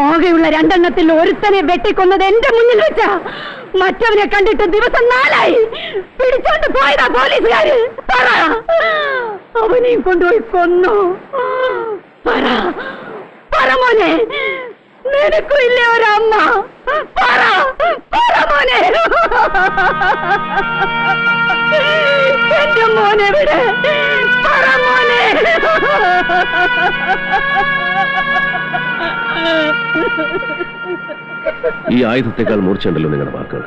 ആകെയുള്ള 2 എണ്ണത്തിൽ ഒരുത്തനെ വെട്ടിക്കൊന്നത് എന്റെ മുന്നിൽ വെച്ച മറ്റവനെ കണ്ടിട്ട് ദിവസം 4 ആയി. പിടിച്ചോണ്ട് പോയതാ പോലീസുകാര്. പറ, അവനെയും കൊണ്ടുപോയി കൊന്നു. പറ മോനെ, നിനക്കും ഇല്ലേ ഒരമ്മ? പറ മോനെ. എന്റെ മോനെ വിടെ. പറ മോനെ. ഈ ആയുധത്തെക്കാൾ മൂർച്ചയുണ്ടല്ലോ നിങ്ങളുടെ വാക്കുകൾ.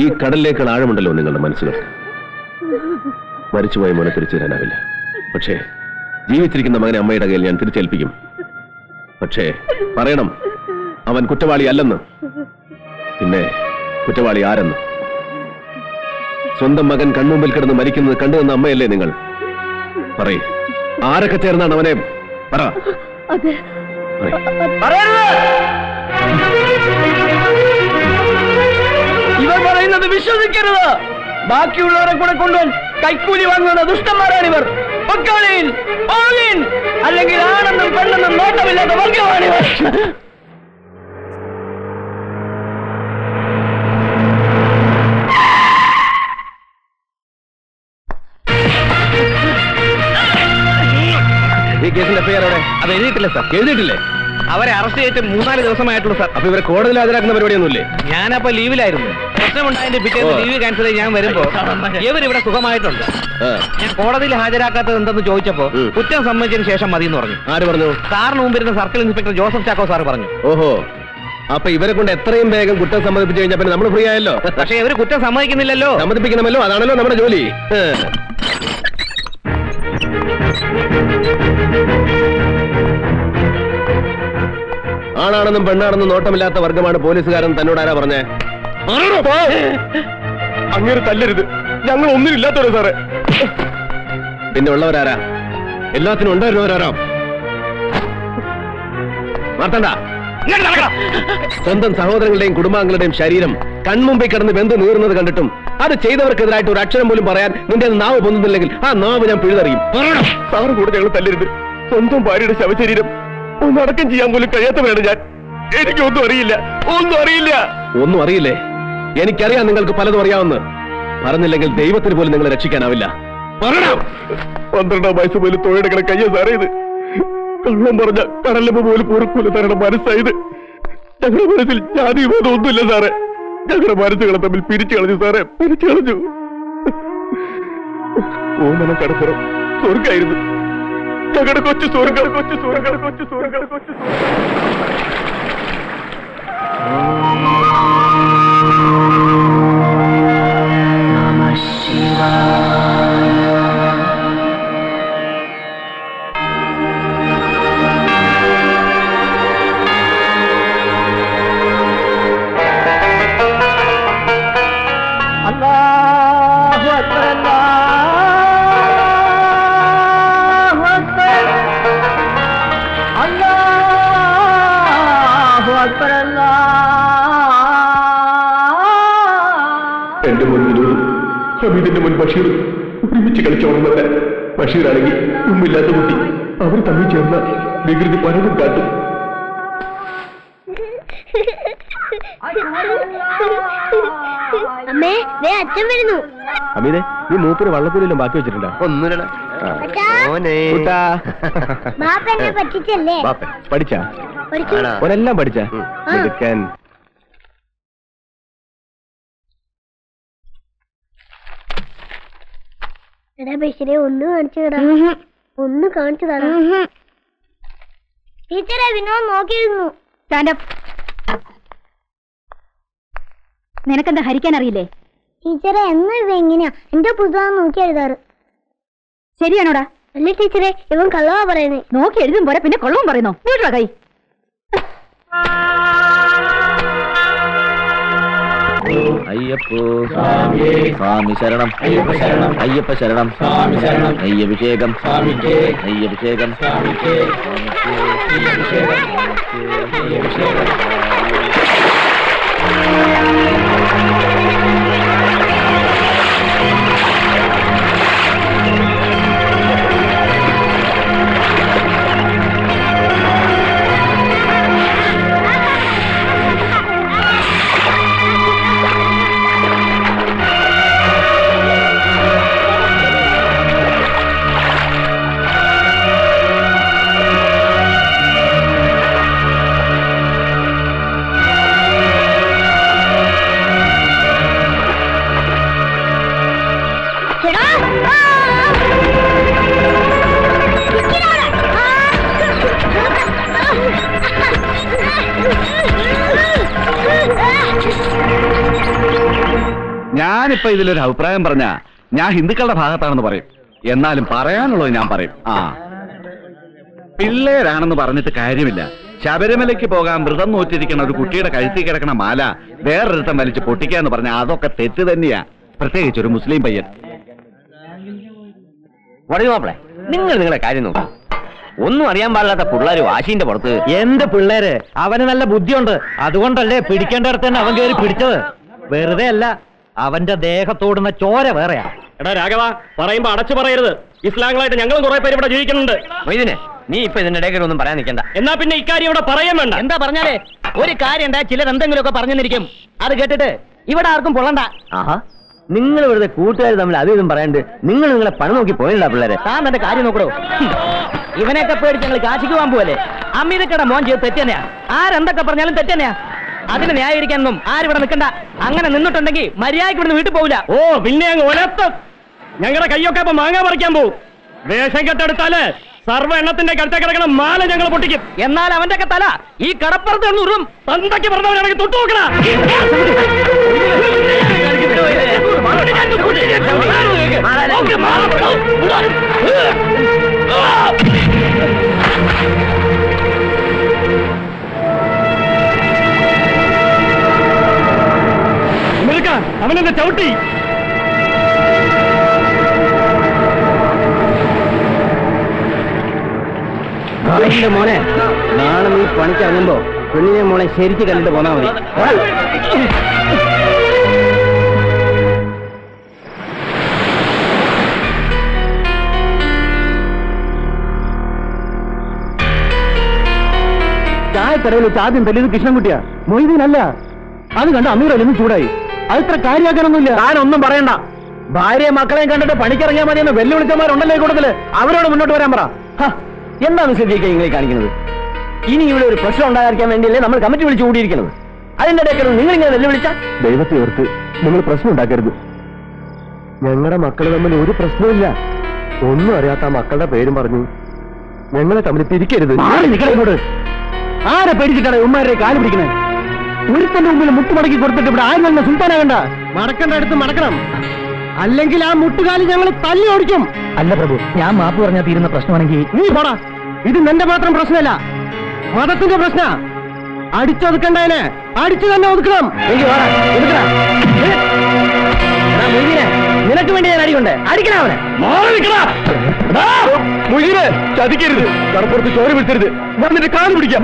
ഈ കടലിലേക്കാൾ ആഴമുണ്ടല്ലോ നിങ്ങളുടെ മനസ്സുകൾ. മരിച്ചുപോയ മോനെ തിരിച്ചു തരാനാവില്ല. പക്ഷേ ജീവിച്ചിരിക്കുന്ന മകനെ അമ്മയുടെ കയ്യിൽ ഞാൻ തിരിച്ചേൽപ്പിക്കും. പക്ഷേ പറയണം, അവൻ കുറ്റവാളി അല്ലെന്ന്. പിന്നെ കുറ്റവാളി ആരെന്ന്? സ്വന്തം മകൻ കൺമുമ്പിൽ കിടന്ന് മരിക്കുന്നത് കണ്ടുവന്ന അമ്മയല്ലേ നിങ്ങൾ? പറയേ, ആരൊക്കെ ചേർന്നാണ് അവനെ? പറ. ഇവർ പറയുന്നത് വിശ്വസിക്കരുത്. ബാക്കിയുള്ളവരെ കൂടെ കൊണ്ടുവൻ കൈക്കൂലി വാങ്ങുന്ന ദുഷ്ടന്മാരാണിവർ. അല്ലെങ്കിൽ ആണെന്നും പെണ്ണെന്നും നോട്ടമില്ലാത്ത വർഗമാണിവർ. ഈ കേസിന്റെ എഫ്ഐആർ അവിടെ? അത് എഴുതിയിട്ടില്ല സാർ. എഴുതിയിട്ടില്ലേ? അവരെ അറസ്റ്റ് ചെയ്തിട്ട് 3-4 ദിവസമായിട്ടുള്ളൂ സാർ. അപ്പൊ ഇവരെ കോടതിയിൽ ഹാജരാക്കുന്ന പരിപാടിയൊന്നുമില്ലേ? ഞാനപ്പോ ലീവിലായിരുന്നു. പ്രശ്നമുണ്ടായതിന്റെ പിറ്റേന്ന് ലീവ് ക്യാൻസൽ ചെയ്ത് ഞാൻ വരുമ്പോ ഇവരിവിടെ സുഖമായിട്ടുണ്ട്. ഞാൻ കോടതിയിൽ ഹാജരാക്കാത്തത് എന്തെന്ന് ചോദിച്ചപ്പോ കുറ്റം സമ്മതിച്ചതിന് ശേഷം മതി എന്ന് പറഞ്ഞു. ആര് പറഞ്ഞു? സാറിന് മുമ്പിരുന്ന circle inspector Joseph Chacko sir പറഞ്ഞു. ഓഹോ, അപ്പൊ ഇവരെ കൊണ്ട് എത്രയും വേഗം കുറ്റം സമ്മതിപ്പിച്ചു കഴിഞ്ഞാൽ പിന്നെ നമ്മൾ ഫ്രീ ആയല്ലോ. പക്ഷെ ഇവര് കുറ്റം സമ്മതിക്കുന്നില്ലല്ലോ. സമ്മതിപ്പിക്കണമല്ലോ, അതാണല്ലോ നമ്മുടെ ജോലി. ആണാണെന്നും പെണ്ണാണെന്നും നോട്ടമില്ലാത്ത വർഗമാണ് പോലീസുകാരൻ തന്നോട് ആരാ പറഞ്ഞേ? അങ്ങനെ തല്ലരുത്, ഞങ്ങൾ ഒന്നിനില്ലാത്തവരോ സാറേ. പിന്നെ ഉള്ളവരാരാ? എല്ലാത്തിനും ഉണ്ടായിരുന്നവരാരാ? മാർത്തണ്ട, സ്വന്തം സഹോദരങ്ങളുടെയും കുടുംബാംഗങ്ങളുടെയും ശരീരം കൺമുമ്പിൽ കിടന്ന് വെന്ത് നീറുന്നത് കണ്ടിട്ടും അത് ചെയ്തവർക്കെതിരായിട്ട് ഒരു അക്ഷരം പോലും പറയാൻ നിന്റെ നാവ് പൊന്നുന്നില്ലെങ്കിൽ ആ നാവ് ഞാൻ പിഴുതറിയും. സാറ് കൂടെ ഞങ്ങൾ തല്ലരുത്. സ്വന്തം ഭാര്യയുടെ ശവശരീരം ഒന്നടക്കം ചെയ്യാൻ പോലും കഴിയാത്തവരാണ് ഞാൻ. എനിക്കൊന്നും അറിയില്ല, ഒന്നും അറിയില്ല. ഒന്നും അറിയില്ലേ? എനിക്കറിയാം നിങ്ങൾക്ക് പലതും അറിയാവുന്ന. പറഞ്ഞില്ലെങ്കിൽ ദൈവത്തിന് പോലും നിങ്ങളെ രക്ഷിക്കാനാവില്ല. 12 വയസ്സ് പോലും തൊഴിലെടുക്കണ കയ്യ സാറേ ഇത്. കള്ളം പറഞ്ഞ കടലമ്മ പോലും പൊറുക്കൂല തരണ മനസ്സായത്. ഞങ്ങളുടെ മനസ്സിൽ ജാതി വിവാദം ഒന്നുമില്ല സാറേ. ഞങ്ങളുടെ മനസ്സുകളെ തമ്മിൽ പിരിച്ചു കളഞ്ഞു സാറേ, പിരിച്ചു കളഞ്ഞു. ഓമനം കടപ്പുറം സ്വർഗായിരുന്നു. ഞങ്ങളുടെ കൊച്ചു സ്വർഗം, കൊച്ചു സ്വർഗം, കൊച്ചു സ്വർഗം, കൊച്ചു എന്റെ മുൻപിലും ഹമീദിന്റെ മുൻ ബഷീർ ഒരുമിച്ച് കളിച്ചോണമെന്നല്ല. ബഷീറാണെങ്കിൽ മുമ്പില്ലാത്ത കുട്ടി. അവർ തമ്മിൽ ചേർന്ന വികൃതി പലതും കാട്ടും. അമ്മേ, അച്ഛൻ വരുന്നു. അമീനെ, നീ മൂപ്പിന് വള്ളത്തിലെല്ലാം ബാക്കി വെച്ചിട്ടുണ്ടോ? ഒന്നുമില്ല. പറ്റിച്ചല്ലേ? പഠിച്ചാ? ഓനെല്ലാം പഠിച്ചാ? എടാ ബഷീറെ, ഒന്ന് കാണിച്ചു തരാം. ഒന്ന് കാണിച്ചു തരാം. ടീച്ചറെ, വിനോദ് നോക്കിയിരുന്നു. നിനക്കെന്താ ഹരിക്കാൻ അറിയില്ലേ? ടീച്ചറെ, എന്നും ഇവ എങ്ങനെയാ എന്റെ പുസ്തകം നോക്കി എഴുതാറ്. ശരിയാണോടാ? അല്ല ടീച്ചറെ, ഇവൻ കള്ളവാ പറയുന്നേ. നോക്കി എഴുതും പോരാ പിന്നെ കൊള്ളവും പറയുന്നോ? വീട്ടിലാ കൈ. അയ്യപ്പോ സ്വാമി ശരണം, അയ്യപ്പ ശരണം, നെയ്യഭിഷേകം, നെയ്യഭിഷേകം, ഞാനിപ്പോ ഇതിലൊരു അഭിപ്രായം പറഞ്ഞ ഞാൻ ഹിന്ദുക്കളുടെ ഭാഗത്താണെന്ന് പറയും. എന്നാലും പറയാനുള്ളത് ഞാൻ പറയും. പിള്ളേരാണെന്ന് പറഞ്ഞിട്ട് കാര്യമില്ല. ശബരിമലയ്ക്ക് പോകാൻ വ്രതം നോറ്റിരിക്കുന്ന ഒരു കുട്ടിയുടെ കഴുത്തിൽ കിടക്കണ മാല വേറൊരുത്തം വലിച്ച് പൊട്ടിക്കാന്ന് പറഞ്ഞാൽ അതൊക്കെ തെറ്റ് തന്നെയാ, പ്രത്യേകിച്ച് ഒരു മുസ്ലിം പയ്യൻ. മാപ്പിളെ, നിങ്ങൾ നിങ്ങളെ കാര്യം നോക്കും. ഒന്നും അറിയാൻ പാടില്ലാത്ത പിള്ളേര് വാശിന്റെ പുറത്ത്. എന്ത് പിള്ളേര്? അവന് നല്ല ബുദ്ധിയുണ്ട്, അതുകൊണ്ടല്ലേ പിടിക്കേണ്ടടുത്ത് തന്നെ അവൻ കയറി പിടിച്ചത്. വെറുതെ അല്ല, അവന്റെ ദേഹത്തോടുന്ന ചോര വേറെയാ. എടാ രാഘവ, പറയുമ്പോ അടച്ചു പറയരുത്. ഇസ്ലാങ്ങളായിട്ട് ഞങ്ങളും കുറെ പേര് ഇവിടെ ജീവിക്കുന്നുണ്ട്. മൊയ്തീനെ, നീ ഇപ്പൊ ഇതിന്റെ ഇടയിൽ ഒന്നും പറയാൻ നിൽക്കണ്ട. എന്നാ പിന്നെ ഇക്കാര്യം ഇവിടെ പറയാൻ വേണ്ട. എന്താ പറഞ്ഞാലേ ഒരു കാര്യം ഉണ്ടാ, ചിലർ എന്തെങ്കിലുമൊക്കെ പറഞ്ഞിരിക്കും. അത് കേട്ടിട്ട് ഇവിടെ ആർക്കും പൊള്ളണ്ട. ആഹാ, നിങ്ങൾ വെറുതെ കൂട്ടുകാർ തമ്മിൽ അതും പറയാണ്ട് നിങ്ങൾ നിങ്ങളെ പണി നോക്കി പോയില്ല പിള്ളേരെ. താൻ തന്റെ കാര്യം നോക്കണോ? ഇവനെയൊക്കെ പേടിച്ച് ഞങ്ങൾ കാശിക്ക് പോകാൻ പോലെ. അമ്മിതക്കട മോൻ ചെയ്ത് തെറ്റന്നെയാ. ആരെന്തൊക്കെ പറഞ്ഞാലും തെറ്റന്നെയാ. അതിന് ന്യായീകരിക്കാനൊന്നും ആരിവിടെ നിൽക്കണ്ട. അങ്ങനെ നിന്നിട്ടുണ്ടെങ്കിൽ മര്യാദയ്ക്ക് ഇവിടുന്ന് വീട്ടിൽ പോവില്ല. ഓ പിന്നെ അങ്ങ് ഒലത്തും. ഞങ്ങളുടെ കൈയൊക്കെ ഇപ്പൊ മാങ്ങ പറിക്കാൻ പോവും. വേഷം കെട്ടെടുത്താല് സർവ്വ എണ്ണത്തിന്റെ കഴുത്ത കിടക്കണ മാല ഞങ്ങൾ പൊട്ടിക്കും. എന്നാൽ അവന്റെ ഒക്കെ തല ഈ കടപ്പുറത്ത് ഉറും. തന്തയ്ക്ക് പറഞ്ഞവരാണെങ്കിൽ തൊട്ടു നോക്കണ. അവനെന്നെ ചവിട്ടി. മോനെ, നാളെ നീ പണിക്കിറങ്ങുമ്പോ പെണ്ണിനെ മോളെ ശരിക്ക് കണ്ടിട്ട് പോന്നാ മതി. ചായക്കടയിൽ വെച്ച് ആദ്യം തല്ലിയത് കൃഷ്ണൻകുട്ടിയാ, മൊയ്തീനല്ല. അത് കണ്ട് അമീറൊന്നും ചൂടായി. അതിത്ര കാര്യമാക്കാനൊന്നുമില്ല. താനൊന്നും പറയണ്ട. ഭാര്യയും മക്കളെയും കണ്ടിട്ട് പണിക്കിറങ്ങിയാൽ മതിയെന്ന് വെല്ലുവിളിച്ചമാരുണ്ടല്ലോ ഈ കൂട്ടത്തില്. അവരോട് മുന്നോട്ട് വരാൻ പറ. എന്താണ് ശ്രദ്ധിക്കുക ഇങ്ങനെ കാണിക്കുന്നത്? ഇനി ഇവിടെ ഒരു പ്രശ്നം ഉണ്ടാകാതിരിക്കാൻ വേണ്ടിയല്ലേ നമ്മൾ കമ്മിറ്റി വിളിച്ചു കൂടിയിരിക്കുന്നത്. അതിന്റെ ഇടയ്ക്ക് നിങ്ങൾ ഇങ്ങനെ വെല്ലുവിളിച്ച ദൈവത്തെ ഓർത്ത് നിങ്ങൾ പ്രശ്നം ഉണ്ടാക്കരുത്. ഞങ്ങളുടെ മക്കൾ തമ്മിൽ ഒരു പ്രശ്നമില്ല. ഒന്നും അറിയാത്ത ആ മക്കളുടെ പേരും പറഞ്ഞു ഞങ്ങളെ തമ്മിൽ തിരിക്കരുത്. ഇങ്ങോട്ട് ആരെ പേടിച്ചിട്ടാണ് ഉമ്മാരെ കാല് പിടിക്കണേ? ഒരുത്തന്റെ മുമ്പിൽ മുട്ടുമടക്കി കൊടുത്തിട്ട് ഇവിടെ ആരും തന്നെ സുൽത്താനാകണ്ട. മടക്കേണ്ട അടുത്ത് മടക്കണം, അല്ലെങ്കിൽ ആ മുട്ടുകാലി ഞങ്ങൾ തല്ലി ഓടിക്കും. അല്ല പ്രഭു, ഞാൻ മാപ്പ് പറഞ്ഞാൽ തീരുന്ന പ്രശ്നമാണെങ്കിൽ നീ പോടാ. ഇത് നിന്റെ മാത്രം പ്രശ്നമല്ല, മതത്തിന്റെ പ്രശ്ന. അടിച്ചൊതുക്കണ്ടതിനെ അടിച്ചു തന്നെ ഒതുക്കണം. നിനക്ക് വേണ്ടി ഞാൻ അടികൊണ്ട് അടിക്കണ അവനെ. മുയിലെ ചതിക്കരുത്, കടപ്പുറത്ത് ചോര വിളിച്ചരുത്. ഞാൻ നിന്റെ കാല് പിടിക്കാം.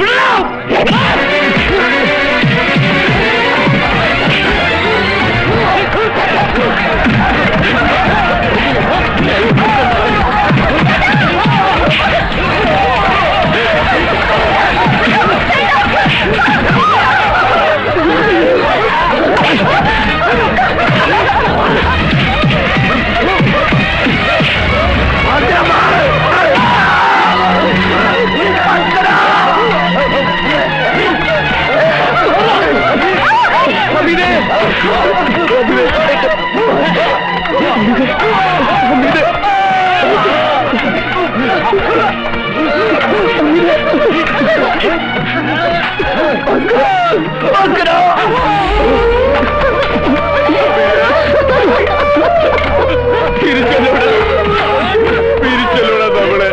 പിരിച്ചല്ലോടാ നമ്മളെ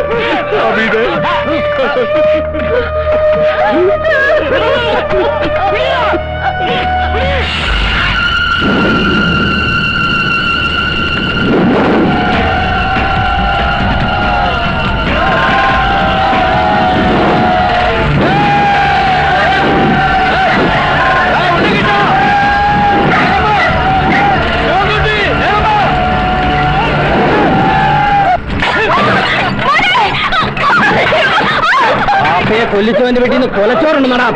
അമിത. കൊല്ലിച്ചവന്റെ വീട്ടിൽ നിന്ന് കൊലച്ചോറുണ്ട് നടാ.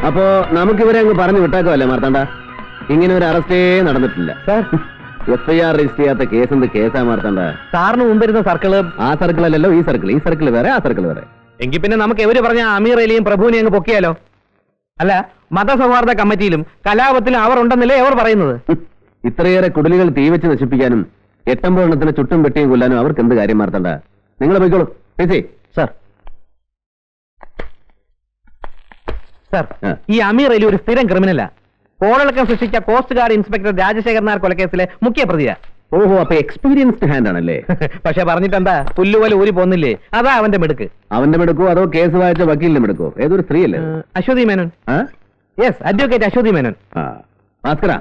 അപ്പോ നമുക്കിവരെ അങ്ങ് പറഞ്ഞു വിട്ടേക്കല്ലേ മാർത്താണ്ട? ഇങ്ങനെ ഒരു അറസ്റ്റേ നടന്നിട്ടില്ല. FIR രജിസ്റ്റർ ചെയ്യാത്ത കേസ് എന്ത് കേസാ മാർത്താണ്ട? സാറിന് മുമ്പിരുന്ന സർക്കിള് ആ സർക്കിളല്ലല്ലോ ഈ സർക്കിൾ. ഈ സർക്കിൾ വേറെ, ആ സർക്കിൾ വേറെ. എങ്കിൽ പിന്നെ നമുക്ക് എവര് പറഞ്ഞ അമീർ അലിയും പ്രഭുവിനെയും അങ്ങ് പൊക്കിയാലോ? അല്ല, മതസൗഹാർദ്ദ കമ്മിറ്റിയിലും കലാപത്തിലും അവർ ഉണ്ടെന്നല്ലേ അവർ പറയുന്നത്? ഇത്രയേറെ കുടിലുകൾ തീവച്ച് നശിപ്പിക്കാനും 8 എണ്ണത്തിന് ചുറ്റും വെട്ടിയും കൊല്ലാനും അവർക്ക് എന്ത് കാര്യം മാർത്തണ്ട? നിങ്ങൾ പോയിക്കോളൂ. സർ, ഈ അമീർ അലി ഒരു സ്ഥിരം ക്രിമിനലാ. കോളിളക്കം സൃഷ്ടിച്ച coast guard inspector Rajasekhar Nair കൊലക്കേസിലെ മുഖ്യ പ്രതിയാ. ഓഹോ, അപ്പൊ എക്സ്പീരിയൻസ്ഡ് ഹാൻഡ് ആണല്ലേ? പക്ഷെ പറഞ്ഞിട്ടെന്താ, പുല്ലുപോലെ ഊരി പോന്നില്ലേ? അതാ അവന്റെ മിടുക്ക്. അവന്റെ മിടുക്കോ അതോ കേസ് വായിച്ച വക്കീലിന്റെ മിടുക്കോ? ഏതൊരു സ്ത്രീയല്ലേ? അശ്വതി മേനോൻ. Yes, advocate Aswathy Menon. ഭാസ്കര,